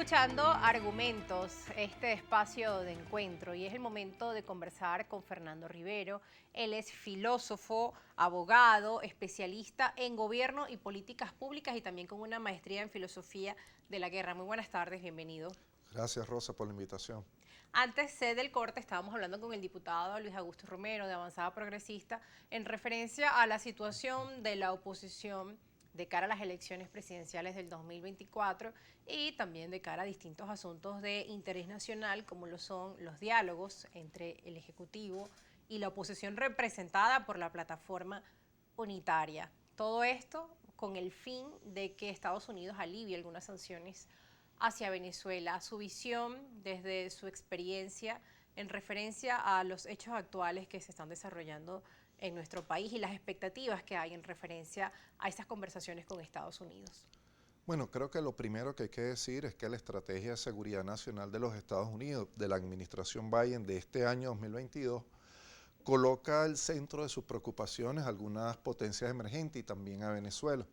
escuchando Argumentos, este espacio de encuentro, y es el momento de conversar con Fernando Rivero. Él es filósofo, abogado, especialista en gobierno y políticas públicas y también con una maestría en filosofía de la guerra. Muy buenas tardes, bienvenido. Gracias, Rosa, por la invitación. Antes del corte estábamos hablando con el diputado Luis Augusto Romero de Avanzada Progresista en referencia a la situación de la oposición de cara a las elecciones presidenciales del 2024 y también de cara a distintos asuntos de interés nacional como lo son los diálogos entre el Ejecutivo y la oposición representada por la plataforma unitaria. Todo esto con el fin de que Estados Unidos alivie algunas sanciones hacia Venezuela, su visión desde su experiencia en referencia a los hechos actuales que se están desarrollando en nuestro país y las expectativas que hay en referencia a estas conversaciones con Estados Unidos. Bueno, creo que lo primero que hay que decir es que la estrategia de seguridad nacional de los Estados Unidos, de la administración Biden de este año 2022, coloca al centro de sus preocupaciones a algunas potencias emergentes y también a Venezuela.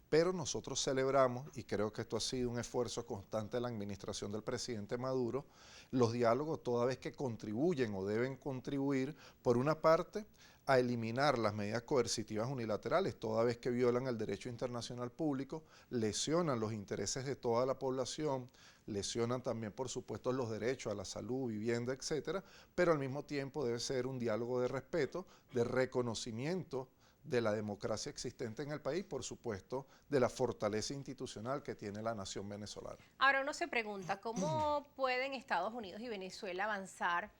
Pero nosotros celebramos, y creo que esto ha sido un esfuerzo constante de la administración del presidente Maduro, los diálogos toda vez que contribuyen o deben contribuir, por una parte, a eliminar las medidas coercitivas unilaterales, toda vez que violan el derecho internacional público, lesionan los intereses de toda la población, lesionan también, por supuesto, los derechos a la salud, vivienda, etcétera, pero al mismo tiempo debe ser un diálogo de respeto, de reconocimiento de la democracia existente en el país, por supuesto, de la fortaleza institucional que tiene la nación venezolana. Ahora uno se pregunta, ¿cómo pueden Estados Unidos y Venezuela avanzar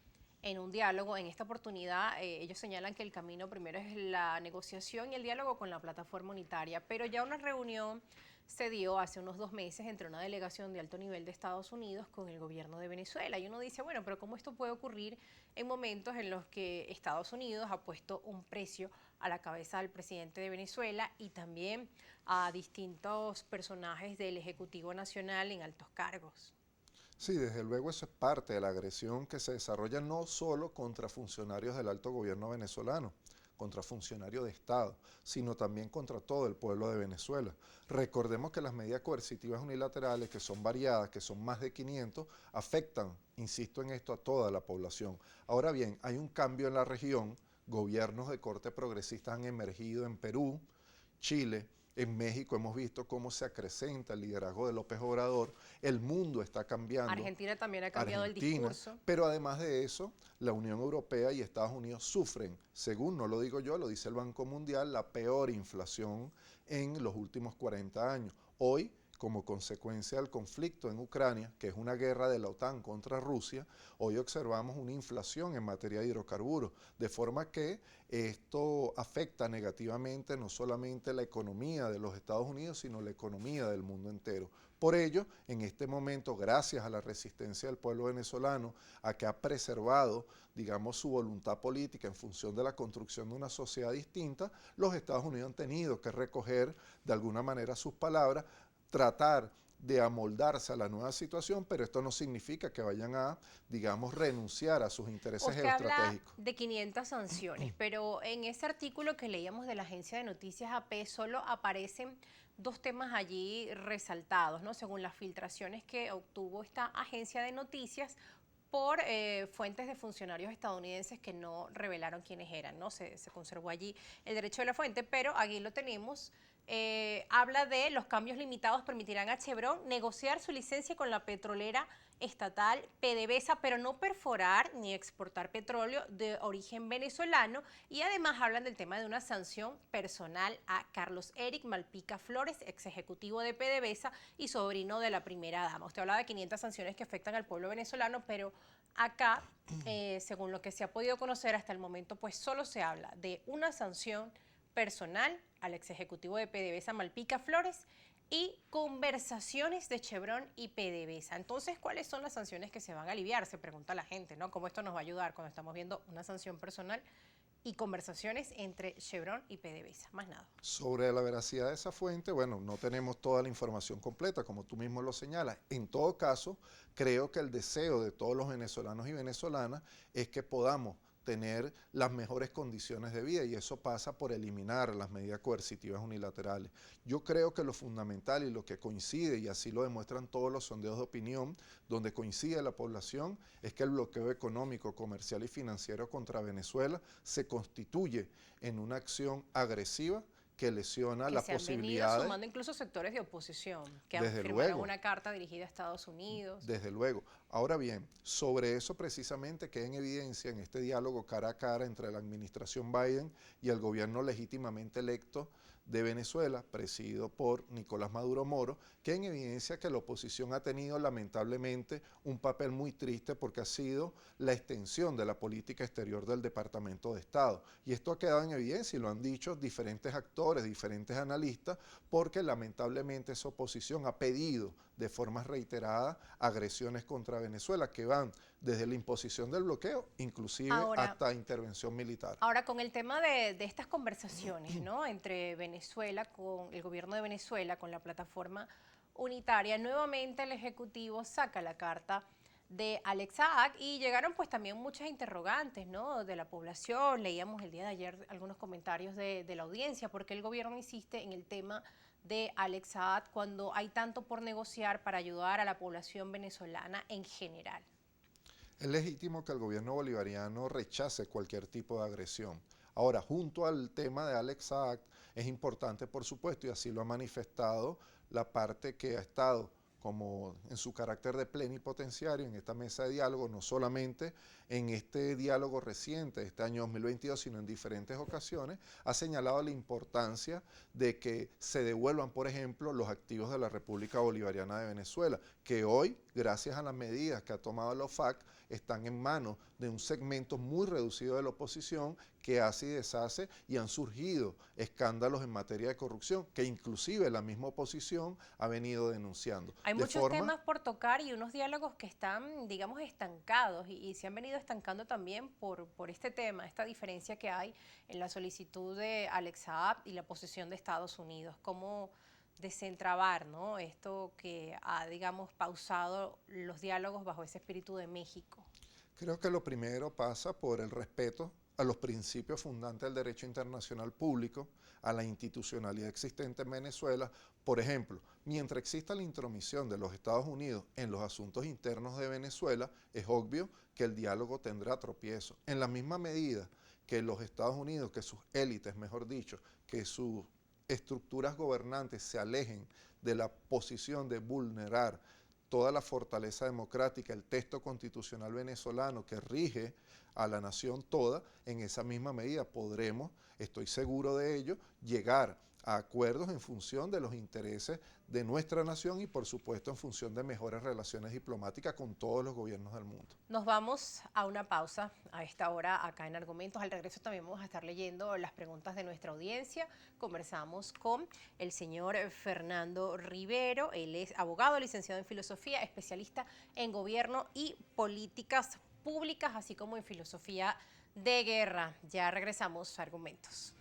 en un diálogo? En esta oportunidad, ellos señalan que el camino primero es la negociación y el diálogo con la plataforma unitaria, pero ya una reunión se dio hace unos 2 meses entre una delegación de alto nivel de Estados Unidos con el gobierno de Venezuela. Y uno dice, bueno, pero ¿cómo esto puede ocurrir en momentos en los que Estados Unidos ha puesto un precio a la cabeza del presidente de Venezuela y también a distintos personajes del Ejecutivo Nacional en altos cargos? Sí, desde luego eso es parte de la agresión que se desarrolla no solo contra funcionarios del alto gobierno venezolano, contra funcionarios de Estado, sino también contra todo el pueblo de Venezuela. Recordemos que las medidas coercitivas unilaterales, que son variadas, que son más de 500, afectan, insisto en esto, a toda la población. Ahora bien, hay un cambio en la región, gobiernos de corte progresista han emergido en Perú, Chile. En México hemos visto cómo se acrecenta el liderazgo de López Obrador, el mundo está cambiando, Argentina también ha cambiado el Argentina, discurso. pero además de eso, la Unión Europea y Estados Unidos sufren, según no lo digo yo, lo dice el Banco Mundial, la peor inflación en los últimos 40 años. Hoy, como consecuencia del conflicto en Ucrania, que es una guerra de la OTAN contra Rusia, hoy observamos una inflación en materia de hidrocarburos, de forma que esto afecta negativamente no solamente la economía de los Estados Unidos, sino la economía del mundo entero. Por ello, en este momento, gracias a la resistencia del pueblo venezolano, a que ha preservado, digamos, su voluntad política en función de la construcción de una sociedad distinta, los Estados Unidos han tenido que recoger de alguna manera sus palabras, tratar de amoldarse a la nueva situación, pero esto no significa que vayan a, digamos, renunciar a sus intereses Usted habla geoestratégicos. de 500 sanciones, pero en ese artículo que leíamos de la agencia de noticias AP solo aparecen dos temas allí resaltados, ¿no? Según las filtraciones que obtuvo esta agencia de noticias por fuentes de funcionarios estadounidenses que no revelaron quiénes eran, ¿no? Se conservó allí el derecho de la fuente, pero aquí lo tenemos. Habla de los cambios limitados permitirán a Chevron negociar su licencia con la petrolera estatal PDVSA, pero no perforar ni exportar petróleo de origen venezolano, y además hablan del tema de una sanción personal a Carlos Eric Malpica Flores, ex ejecutivo de PDVSA y sobrino de la primera dama. Usted habla de 500 sanciones que afectan al pueblo venezolano, pero acá, según lo que se ha podido conocer hasta el momento, pues solo se habla de una sanción personal al ex ejecutivo de PDVSA Malpica Flores y conversaciones de Chevron y PDVSA. Entonces, ¿cuáles son las sanciones que se van a aliviar? Se pregunta la gente, ¿no? ¿Cómo esto nos va a ayudar cuando estamos viendo una sanción personal y conversaciones entre Chevron y PDVSA? Más nada. Sobre la veracidad de esa fuente, bueno, no tenemos toda la información completa, como tú mismo lo señalas. En todo caso, creo que el deseo de todos los venezolanos y venezolanas es que podamos tener las mejores condiciones de vida, y eso pasa por eliminar las medidas coercitivas unilaterales. Yo creo que lo fundamental y lo que coincide, y así lo demuestran todos los sondeos de opinión, donde coincide la población, es que el bloqueo económico, comercial y financiero contra Venezuela se constituye en una acción agresiva que lesiona Que las se han venido posibilidades. sumando incluso sectores de oposición, que han Desde firmado luego. una carta dirigida a Estados Unidos. Desde luego. Ahora bien, sobre eso precisamente queda en evidencia en este diálogo cara a cara entre la administración Biden y el gobierno legítimamente electo de Venezuela, presidido por Nicolás Maduro Moro, queda en evidencia que la oposición ha tenido lamentablemente un papel muy triste porque ha sido la extensión de la política exterior del Departamento de Estado. Y esto ha quedado en evidencia y lo han dicho diferentes actores, diferentes analistas, porque lamentablemente esa oposición ha pedido de forma reiterada agresiones contra Venezuela que van desde la imposición del bloqueo, inclusive hasta intervención militar. Ahora, con el tema de estas conversaciones, ¿no?, entre Venezuela, con el gobierno de Venezuela, con la plataforma unitaria, nuevamente el Ejecutivo saca la carta de Alex Saab y llegaron pues también muchas interrogantes, ¿no?, de la población. Leíamos el día de ayer algunos comentarios de la audiencia, porque el gobierno insiste en el tema de Alex Saab cuando hay tanto por negociar para ayudar a la población venezolana en general. Es legítimo que el gobierno bolivariano rechace cualquier tipo de agresión. Ahora, junto al tema de Alex Saab, es importante, por supuesto, y así lo ha manifestado la parte que ha estado como en su carácter de plenipotenciario en esta mesa de diálogo, no solamente en este diálogo reciente de este año 2022, sino en diferentes ocasiones, ha señalado la importancia de que se devuelvan, por ejemplo, los activos de la República Bolivariana de Venezuela, que hoy, gracias a las medidas que ha tomado la OFAC, están en manos de un segmento muy reducido de la oposición que hace y deshace, y han surgido escándalos en materia de corrupción que inclusive la misma oposición ha venido denunciando. Hay muchos temas por tocar y unos diálogos que están, digamos, estancados y se han venido estancando también por este tema, esta diferencia que hay en la solicitud de Alex Saab y la posición de Estados Unidos. ¿Cómo desentrabar, ¿no?, esto que ha, digamos, pausado los diálogos bajo ese espíritu de México? Creo que lo primero pasa por el respeto a los principios fundantes del derecho internacional público, a la institucionalidad existente en Venezuela. Por ejemplo, mientras exista la intromisión de los Estados Unidos en los asuntos internos de Venezuela, es obvio que el diálogo tendrá tropiezo. En la misma medida que los Estados Unidos, que sus élites, mejor dicho, que sus estructuras gobernantes se alejen de la posición de vulnerar toda la fortaleza democrática, el texto constitucional venezolano que rige a la nación toda, en esa misma medida podremos, estoy seguro de ello, llegar a acuerdos en función de los intereses de nuestra nación y por supuesto en función de mejores relaciones diplomáticas con todos los gobiernos del mundo. Nos vamos a una pausa a esta hora acá en Argumentos. Al regreso también vamos a estar leyendo las preguntas de nuestra audiencia. Conversamos con el señor Fernando Rivero. Él es abogado, licenciado en filosofía, especialista en gobierno y políticas públicas, así como en filosofía de guerra. Ya regresamos a Argumentos.